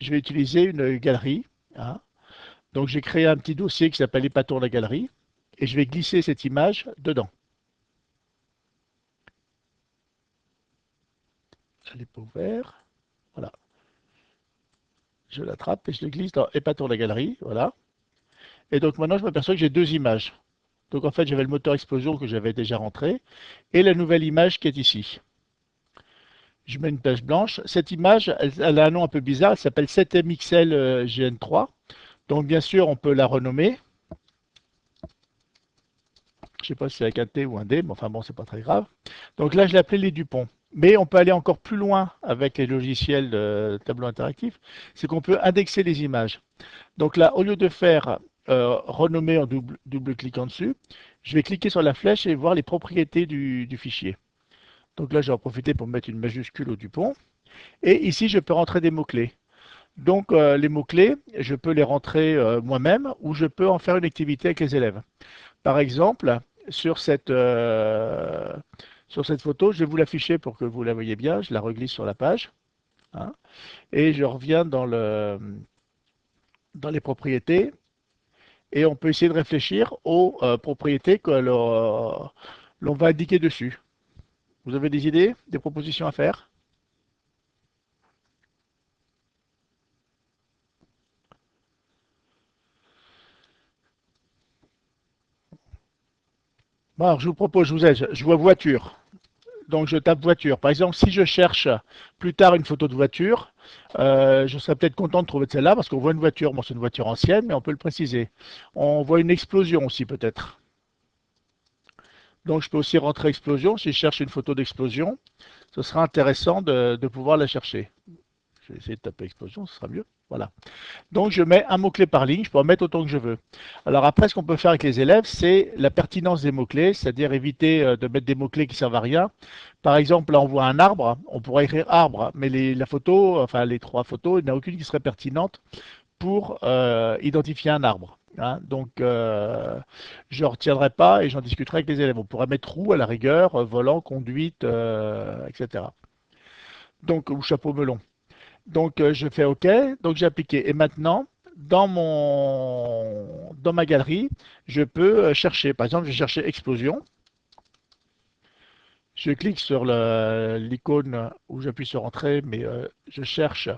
je vais utiliser une galerie, hein. Donc j'ai créé un petit dossier qui s'appelle Épatons la galerie et je vais glisser cette image dedans. Elle n'est pas ouverte. Voilà. Je l'attrape et je le glisse dans Épatons la galerie. Voilà. Et donc maintenant je m'aperçois que j'ai deux images. Donc en fait j'avais le moteur explosion que j'avais déjà rentré et la nouvelle image qui est ici. Je mets une page blanche. Cette image, elle a un nom un peu bizarre. Elle s'appelle 7MXL GN3. Donc bien sûr on peut la renommer. Je ne sais pas si c'est avec un T ou un D, mais enfin bon, c'est pas très grave. Donc là, je l'ai appelé les Dupont. Mais on peut aller encore plus loin avec les logiciels de tableau interactif, c'est qu'on peut indexer les images. Donc là, au lieu de faire renommer en double cliquant dessus, je vais cliquer sur la flèche et voir les propriétés du fichier. Donc là, j'ai en profité pour mettre une majuscule au Dupont. Et ici, je peux rentrer des mots-clés. Donc les mots-clés, je peux les rentrer moi-même ou je peux en faire une activité avec les élèves. Par exemple, sur sur cette photo, je vais vous l'afficher pour que vous la voyez bien. Je la reglisse sur la page, hein, et je reviens dans les propriétés. Et on peut essayer de réfléchir aux propriétés que l'on va indiquer dessus. Vous avez des idées, des propositions à faire? Bon, alors, je vous propose, je vous aide. Je vois voiture. Donc je tape voiture. Par exemple, si je cherche plus tard une photo de voiture, je serais peut-être content de trouver celle-là parce qu'on voit une voiture. Bon, c'est une voiture ancienne, mais on peut le préciser. On voit une explosion aussi peut-être. Donc je peux aussi rentrer explosion. Si je cherche une photo d'explosion, ce sera intéressant de pouvoir la chercher. Je vais essayer de taper explosion, ce sera mieux. Voilà. Donc je mets un mot-clé par ligne, je peux en mettre autant que je veux. Alors après, ce qu'on peut faire avec les élèves, c'est la pertinence des mots-clés, c'est-à-dire éviter de mettre des mots-clés qui servent à rien. Par exemple, là on voit un arbre, on pourrait écrire arbre, mais la photo, enfin les trois photos, il n'y en a aucune qui serait pertinente pour identifier un arbre, hein. Donc je ne retiendrai pas et j'en discuterai avec les élèves. On pourrait mettre roue à la rigueur, volant, conduite, etc. Donc, ou chapeau melon. Donc je fais OK, donc j'ai appliqué. Et maintenant, dans ma galerie, je peux chercher. Par exemple, je vais chercher explosion. Je clique sur l'icône où j'appuie sur Entrée, mais je cherche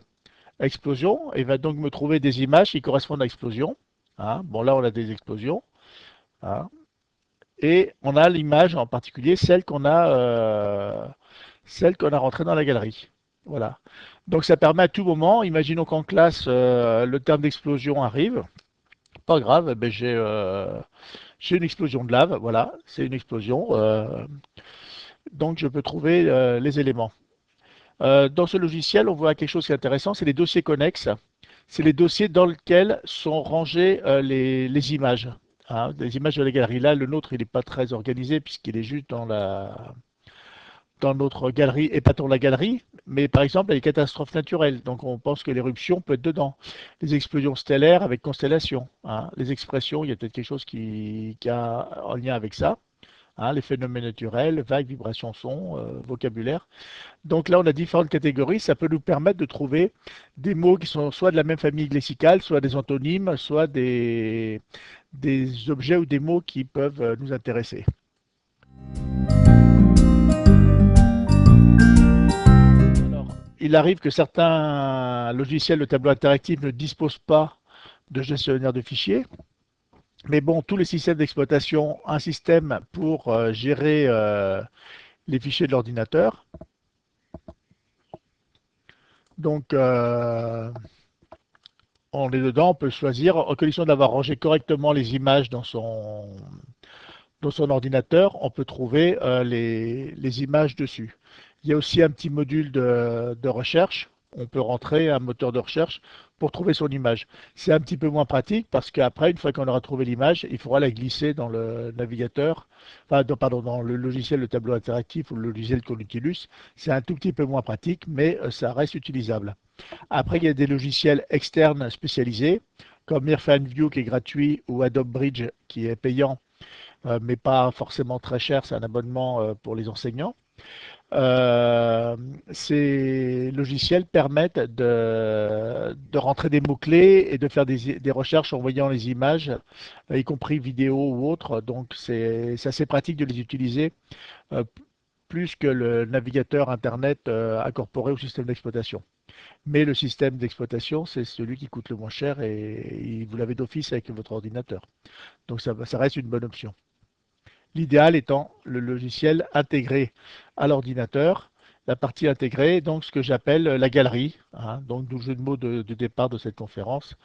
explosion et il va donc me trouver des images qui correspondent à explosion, hein. Bon, là, on a des explosions, hein. Et on a l'image en particulier, celle qu'on a rentrée dans la galerie. Voilà. Donc ça permet à tout moment, imaginons qu'en classe, le terme d'explosion arrive, pas grave, eh ben, j'ai une explosion de lave, voilà, c'est une explosion, donc je peux trouver les éléments. Dans ce logiciel, on voit quelque chose qui est intéressant, c'est les dossiers connexes. C'est les dossiers dans lesquels sont rangées les images, hein, les images de la galerie. Là, le nôtre, il n'est pas très organisé puisqu'il est juste dans notre galerie, épatons la galerie, mais par exemple, il y a les catastrophes naturelles. Donc, on pense que l'éruption peut être dedans. Les explosions stellaires avec constellation, hein. Les expressions, il y a peut-être quelque chose qui a en lien avec ça, hein. Les phénomènes naturels, vagues, vibrations, sons, vocabulaire. Donc là, on a différentes catégories. Ça peut nous permettre de trouver des mots qui sont soit de la même famille lexicale, soit des antonymes, soit des objets ou des mots qui peuvent nous intéresser. Alors, il arrive que certains logiciels de tableau interactif ne disposent pas de gestionnaire de fichiers. Mais bon, tous les systèmes d'exploitation ont un système pour gérer les fichiers de l'ordinateur. Donc, on est dedans, on peut choisir, en condition d'avoir rangé correctement les images dans son ordinateur, on peut trouver les images dessus. Il y a aussi un petit module de recherche. On peut rentrer un moteur de recherche pour trouver son image. C'est un petit peu moins pratique parce qu'après, une fois qu'on aura trouvé l'image, il faudra la glisser dans le navigateur, enfin, pardon, dans le logiciel de tableau interactif ou le logiciel qu'on utilise. C'est un tout petit peu moins pratique, mais ça reste utilisable. Après, il y a des logiciels externes spécialisés, comme Irfan View qui est gratuit ou Adobe Bridge qui est payant, mais pas forcément très cher, c'est un abonnement pour les enseignants. Euh, ces logiciels permettent de rentrer des mots-clés et de faire des recherches en voyant les images, y compris vidéo ou autres. Donc c'est assez pratique de les utiliser euh, plus que le navigateur Internet incorporé au système d'exploitation. Mais le système d'exploitation, c'est celui qui coûte le moins cher et vous l'avez d'office avec votre ordinateur. Donc ça reste une bonne option. L'idéal étant le logiciel intégré à l'ordinateur, la partie intégrée, donc ce que j'appelle la galerie, hein, donc d'où le jeu de mots de départ de cette conférence.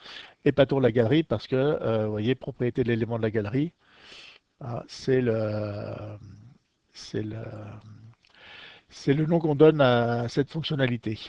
Épatons la galerie parce que, vous voyez, propriété de l'élément de la galerie, hein, c'est le, c'est le nom qu'on donne à cette fonctionnalité.